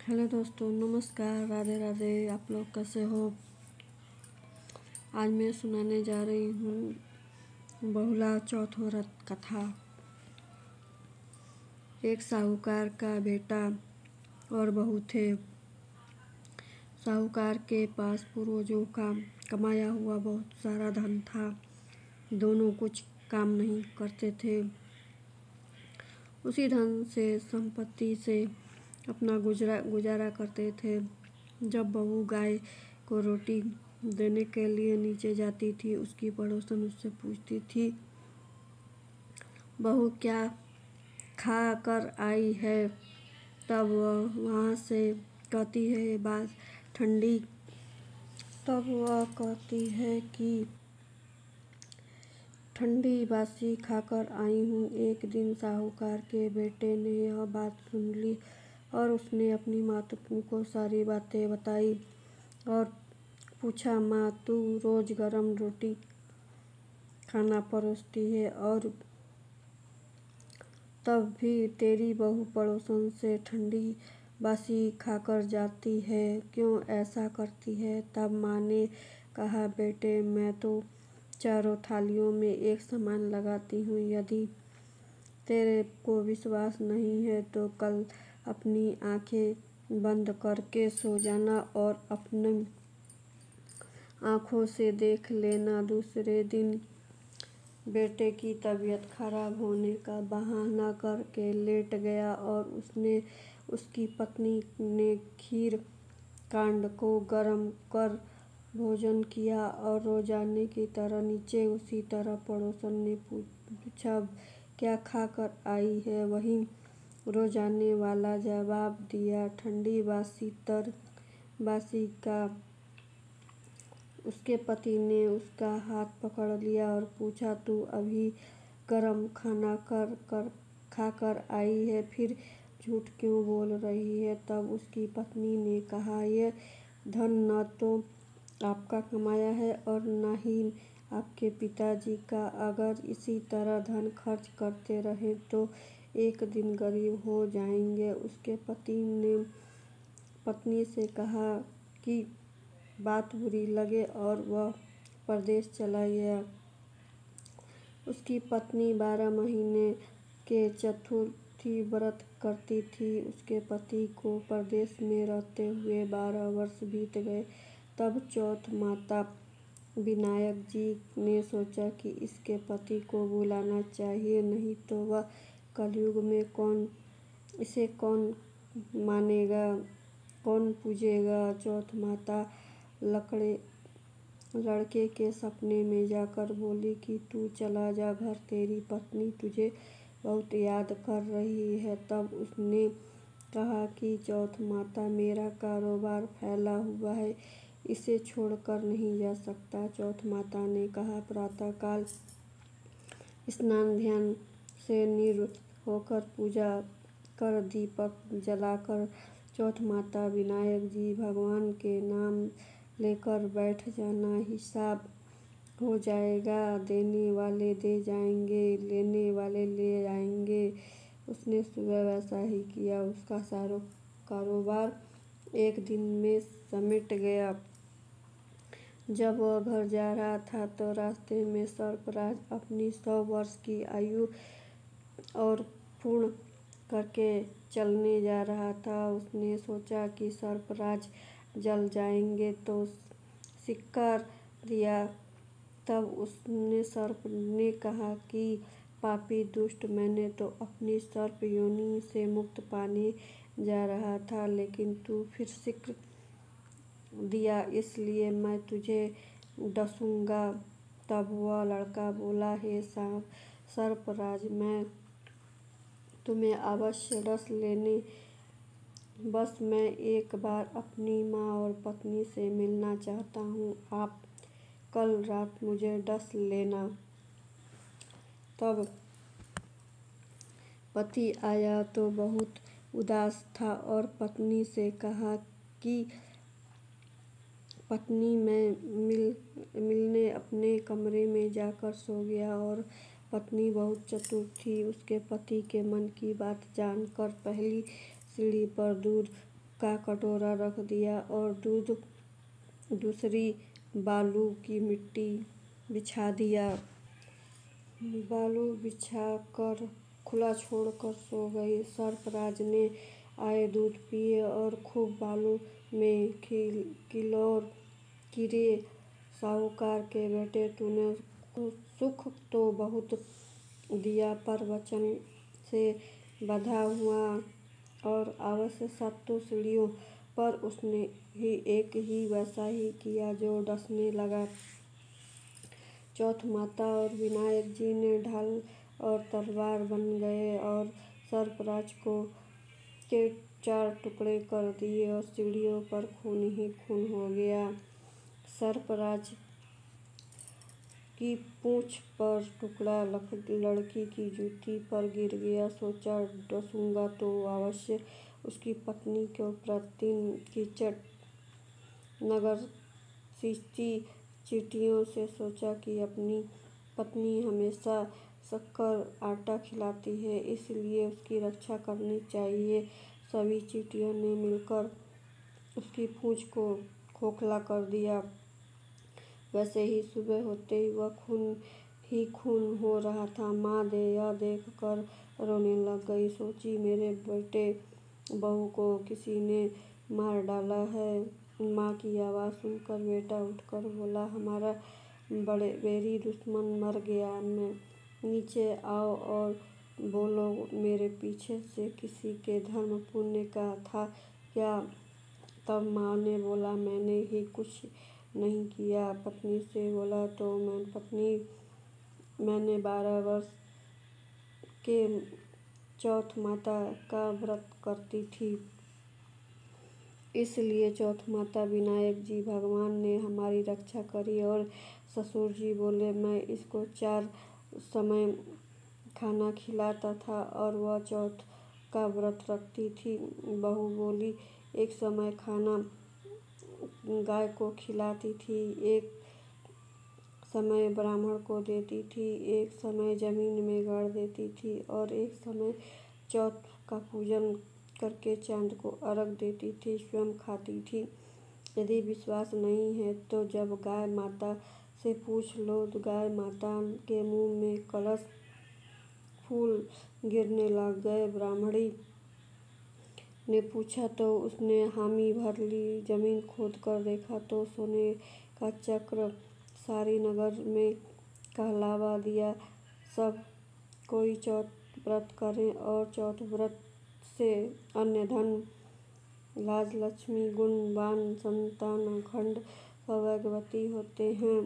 Hello दोस्तों, नमस्कार, राधे राधे। आप लोग कैसे हो? आज मैं सुनाने जा रही हूँ बहुला चौथ व्रत कथा। एक साहूकार का बेटा और बहू थे। साहूकार के पास पूर्वजों का कमाया हुआ बहुत सारा धन था। दोनों कुछ काम नहीं करते थे। उसी धन से संपत्ति से अपना गुजारा करते थे। जब बहू गाय को रोटी देने के लिए नीचे जाती थी, उसकी पड़ोसन उससे पूछती थी, बहू क्या खा कर आई है? तब वह वहाँ से कहती है बात ठंडी तब वह कहती है कि ठंडी बासी खाकर आई हूँ। एक दिन साहूकार के बेटे ने यह बात सुन ली और उसने अपनी माता को सारी बातें बताई और पूछा, माँ तू रोज गरम रोटी खाना परोसती है और तब भी तेरी बहू पड़ोसन से ठंडी बासी खाकर जाती है, क्यों ऐसा करती है? तब माँ ने कहा, बेटे मैं तो चारों थालियों में एक समान लगाती हूँ। यदि तेरे को विश्वास नहीं है तो कल अपनी आंखें बंद करके सो जाना और अपनी आंखों से देख लेना। दूसरे दिन बेटे की तबीयत खराब होने का बहाना करके लेट गया और उसकी पत्नी ने खीर कांड को गरम कर भोजन किया और रोजाने की तरह नीचे उसी तरह पड़ोसन ने पूछा, क्या खा कर आई है? वही रोजाने वाला जवाब दिया, ठंडी बासी तर बासी का। उसके पति ने उसका हाथ पकड़ लिया और पूछा, तू अभी गरम खाना खा कर आई है, फिर झूठ क्यों बोल रही है? तब उसकी पत्नी ने कहा, यह धन न तो आपका कमाया है और न ही आपके पिताजी का। अगर इसी तरह धन खर्च करते रहे तो एक दिन गरीब हो जाएंगे। उसके पति ने पत्नी से कहा कि बात बुरी लगे और वह परदेश चला गया। उसकी पत्नी 12 महीने के चतुर्थी व्रत करती थी। उसके पति को परदेश में रहते हुए 12 वर्ष बीत गए। तब चौथ माता विनायक जी ने सोचा कि इसके पति को बुलाना चाहिए, नहीं तो वह कलयुग में इसे कौन मानेगा, कौन पूजेगा। चौथ माता लड़के के सपने में जाकर बोली कि तू चला जा घर, तेरी पत्नी तुझे बहुत याद कर रही है। तब उसने कहा कि चौथ माता, मेरा कारोबार फैला हुआ है, इसे छोड़कर नहीं जा सकता। चौथ माता ने कहा, प्रातःकाल स्नान ध्यान से निवृत्त होकर पूजा कर दीपक जलाकर चौथ माता विनायक जी भगवान के नाम लेकर बैठ जाना, हिसाब हो जाएगा। देने वाले दे जाएंगे, लेने वाले ले आएंगे। उसने सुबह वैसा ही किया। उसका सारा कारोबार एक दिन में समेट गया। जब वह घर जा रहा था तो रास्ते में सर्पराज अपनी 100 वर्ष की आयु और पूर्ण करके चलने जा रहा था। उसने सोचा कि सर्पराज जल जाएंगे तो शिकार दिया। तब उसने सर्प ने कहा कि पापी दुष्ट, मैंने तो अपनी सर्प योनि से मुक्त पाने जा रहा था, लेकिन तू फिर शिकार दिया, इसलिए मैं तुझे डसूंगा। तब वह लड़का बोला, हे सर्पराज, मैं तुम्हें अवश्य डस लेने, बस मैं एक बार अपनी माँ और पत्नी से मिलना चाहता हूँ। आप कल रात मुझे डस लेना। तब पति आया तो बहुत उदास था और पत्नी से कहा कि पत्नी मैं मिलने अपने कमरे में जाकर सो गया। और पत्नी बहुत चतुर थी। उसके पति के मन की बात जानकर पहली सीढ़ी पर दूध का कटोरा रख दिया और दूध दूसरी बालू की मिट्टी बिछा दिया। बालू बिछाकर खुला छोड़कर सो गई। सर्पराज ने आए दूध पिए और खूब बालू में किलोर गिरे। साहूकार के बेटे, तूने सुख तो बहुत दिया पर वचन से बंधा हुआ और अवश्य सातों सीढ़ियों पर उसने ही एक ही वैसा ही किया जो डसने लगा। चौथ माता और विनायक जी ने ढाल और तलवार बन गए और सर्पराज के 4 टुकड़े कर दिए और सीढ़ियों पर खून ही खून हो गया। सर्पराज की पूंछ पर टुकड़ा लड़की की जूती पर गिर गया। सोचा, डसूंगा तो अवश्य उसकी पत्नी को प्रतिदिन कीचड़ नगर सींचती। चींटियों से सोचा कि अपनी पत्नी हमेशा शक्कर आटा खिलाती है, इसलिए उसकी रक्षा करनी चाहिए। सभी चींटियों ने मिलकर उसकी पूंछ को खोखला कर दिया। वैसे ही सुबह होते ही वह खून ही खून हो रहा था। माँ यह देख कर रोने लग गई। सोची, मेरे बेटे बहू को किसी ने मार डाला है। माँ की आवाज़ सुनकर बेटा उठकर बोला, हमारा बैरी दुश्मन मर गया। मैं नीचे आओ और बोलो, मेरे पीछे से किसी के धर्म पुण्य का था क्या? तब माँ ने बोला, मैंने ही कुछ नहीं किया। पत्नी से बोला, तो मैंने 12 वर्ष के चौथ माता का व्रत करती थी, इसलिए चौथ माता विनायक जी भगवान ने हमारी रक्षा करी। और ससुर जी बोले, मैं इसको 4 समय खाना खिलाता था और वह चौथ का व्रत रखती थी। बहू बोली, एक समय खाना गाय को खिलाती थी, एक समय ब्राह्मण को देती थी, एक समय जमीन में गाड़ देती थी और एक समय चौथ का पूजन करके चांद को अर्घ देती थी, स्वयं खाती थी। यदि विश्वास नहीं है तो जब गाय माता से पूछ लो। गाय माता के मुंह में कलश फूल गिरने लग गए। ब्राह्मणी ने पूछा तो उसने हामी भर ली। जमीन खोद कर देखा तो सोने का चक्र। सारी नगर में कहलावा दिया, सब कोई चौथ व्रत करें और चौथ व्रत से अन्न धन लाज लक्ष्मी गुणवान संतान अखंड सौभाग्यवती होते हैं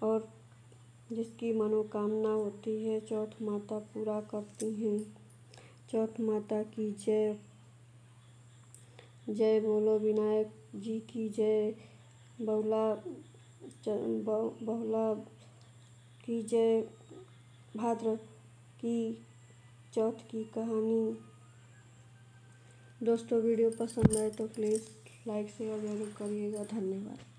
और जिसकी मनोकामना होती है चौथ माता पूरा करती हैं। चौथ माता की जय। जय बोलो विनायक जी की जय। बहुला की जय। भाद्र की चौथ की कहानी। दोस्तों, वीडियो पसंद आए तो प्लीज़ लाइक शेयर जरूर करिएगा। धन्यवाद।